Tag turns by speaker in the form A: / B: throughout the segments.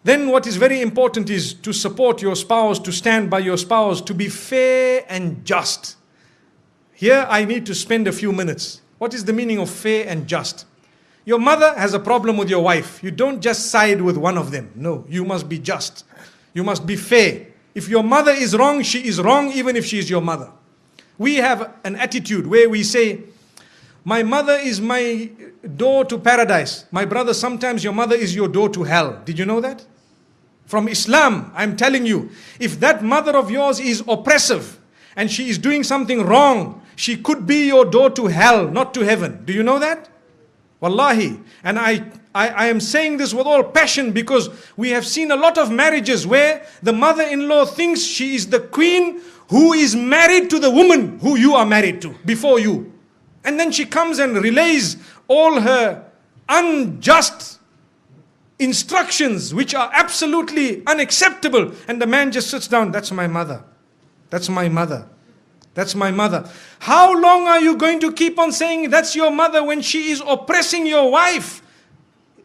A: Then what is very important is to support your spouse, to stand by your spouse, to be fair and just. Here I need to spend a few minutes. What is the meaning of fair and just? Your mother has a problem with your wife. You don't just side with one of them. No, you must be just. You must be fair. If your mother is wrong, she is wrong even if she is your mother. We have an attitude where we say, my mother is my door to paradise. My brother, sometimes your mother is your door to hell. Did you know that? From Islam, I'm telling you, if that mother of yours is oppressive and she is doing something wrong, she could be your door to hell, not to heaven. Do you know that? Wallahi. And I am saying this with all passion because we have seen a lot of marriages where the mother-in-law thinks she is the queen who is married to the woman who you are married to before you. And then she comes and relays all her unjust instructions which are absolutely unacceptable. And the man just sits down. That's my mother. That's my mother. That's my mother. How long are you going to keep on saying that's your mother when she is oppressing your wife?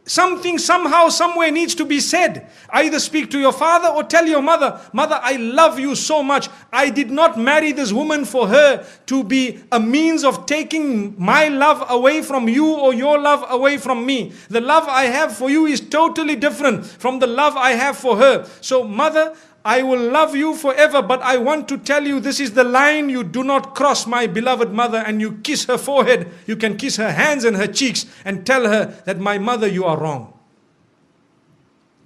A: Something somehow, somewhere needs to be said. Either speak to your father or tell your mother, mother, I love you so much. I did not marry this woman for her to be a means of taking my love away from you or your love away from me. The love I have for you is totally different from the love I have for her. So mother, I will love you forever, but I want to tell you this is the line you do not cross, my beloved mother. And you kiss her forehead, you can kiss her hands and her cheeks and tell her that my mother, you are wrong.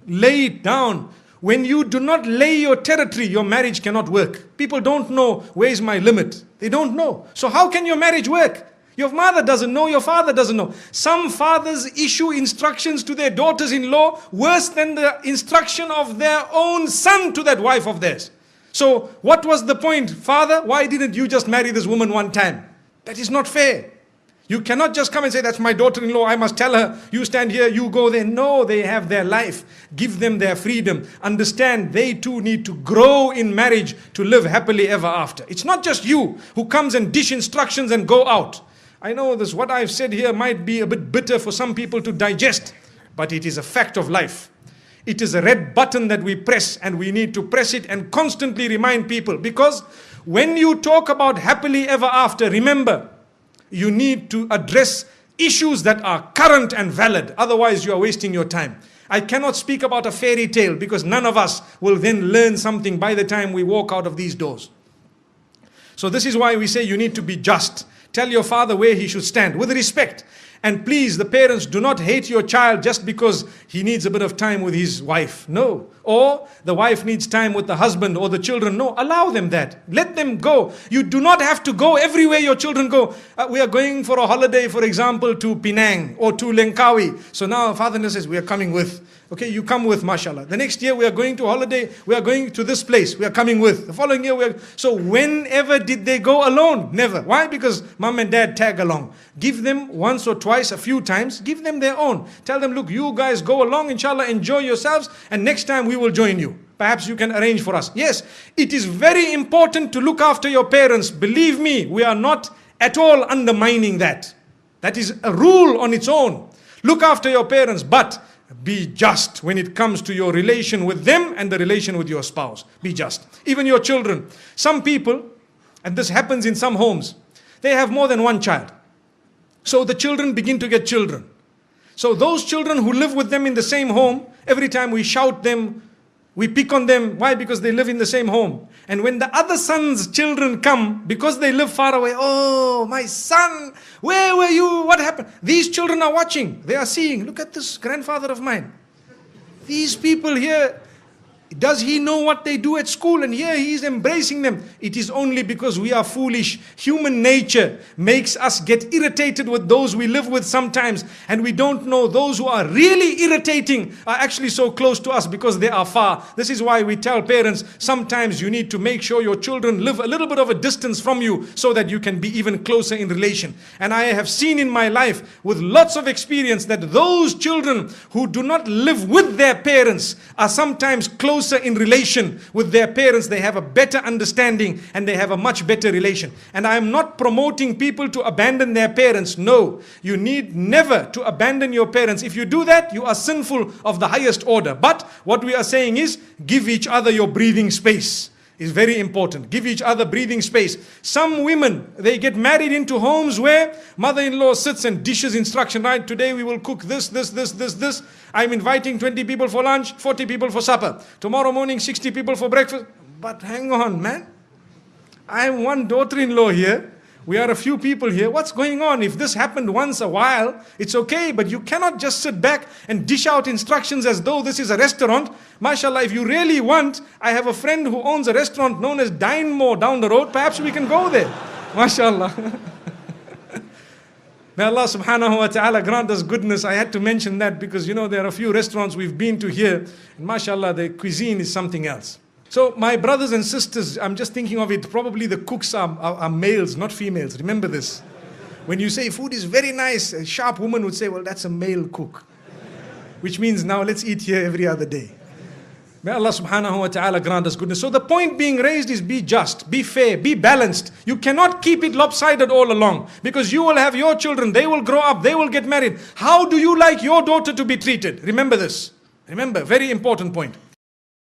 A: Lay it down. When you do not lay your territory, your marriage cannot work. People don't know where is my limit. They don't know. So how can your marriage work? Your mother doesn't know, your father doesn't know. Some fathers issue instructions to their daughters-in-law worse than the instruction of their own son to that wife of theirs. So what was the point? Father, why didn't you just marry this woman one time? That is not fair. You cannot just come and say, that's my daughter-in-law, I must tell her, you stand here, you go there. No, they have their life. Give them their freedom. Understand, they too need to grow in marriage to live happily ever after. It's not just you who comes and dish instructions and go out. I know this, what I've said here might be a bit bitter for some people to digest, but it is a fact of life. It is a red button that we press, and we need to press it and constantly remind people, because when you talk about happily ever after, remember, you need to address issues that are current and valid. Otherwise, you are wasting your time. I cannot speak about a fairy tale because none of us will then learn something by the time we walk out of these doors. So this is why we say you need to be just. Tell your father where he should stand with respect. And please, the parents, do not hate your child just because he needs a bit of time with his wife. No. Or the wife needs time with the husband or the children. No, allow them that. Let them go. You do not have to go everywhere your children go. We are going for a holiday, for example, to Penang or to Langkawi. So now father-in-law says, we are coming with. Okay, you come with, mashallah. The next year we are going to holiday. We are going to this place. We are coming with. The following year we are. So whenever did they go alone? Never. Why? Because mom and dad tag along. Give them once or twice, a few times. Give them their own. Tell them, look, you guys go along, inshallah, enjoy yourselves. And next time we will join you. Perhaps you can arrange for us. Yes, it is very important to look after your parents. Believe me, we are not at all undermining that. That is a rule on its own. Look after your parents, but be just when it comes to your relation with them and the relation with your spouse. Be just. Even your children. Some people, and this happens in some homes, they have more than one child. So the children begin to get children. So those children who live with them in the same home, every time we shout them, we pick on them. Why? Because they live in the same home. And when the other son's children come, because they live far away, oh, my son, where were you? What happened? These children are watching. They are seeing, look at this grandfather of mine. These people here, does he know what they do at school? And here he is embracing them. It is only because we are foolish. Human nature makes us get irritated with those we live with sometimes. And we don't know those who are really irritating are actually so close to us because they are far. This is why we tell parents, sometimes you need to make sure your children live a little bit of a distance from you so that you can be even closer in relation. And I have seen in my life with lots of experience that those children who do not live with their parents are sometimes close closer in relation with their parents, they have a better understanding and they have a much better relation. And I am not promoting people to abandon their parents. No, you need never to abandon your parents. If you do that, you are sinful of the highest order. But what we are saying is, give each other your breathing space. Is very important. Give each other breathing space. Some women, they get married into homes where mother-in-law sits and dishes instruction, right? Today we will cook this. I'm inviting 20 people for lunch, 40 people for supper. Tomorrow morning, 60 people for breakfast. But hang on, man. I am one daughter-in-law here. We are a few people here. What's going on? If this happened once a while, it's okay. But you cannot just sit back and dish out instructions as though this is a restaurant. MashaAllah, if you really want, I have a friend who owns a restaurant known as Dine More down the road. Perhaps we can go there. MashaAllah. May Allah subhanahu wa ta'ala grant us goodness. I had to mention that because, there are a few restaurants we've been to here. And MashaAllah, the cuisine is something else. So my brothers and sisters, I'm just thinking of it, probably the cooks are males, not females. Remember this. When you say food is very nice, a sharp woman would say, well, that's a male cook. Which means now let's eat here every other day. May Allah subhanahu wa ta'ala grant us goodness. So the point being raised is be just, be fair, be balanced. You cannot keep it lopsided all along. Because you will have your children, they will grow up, they will get married. How do you like your daughter to be treated? Remember this. Remember, very important point.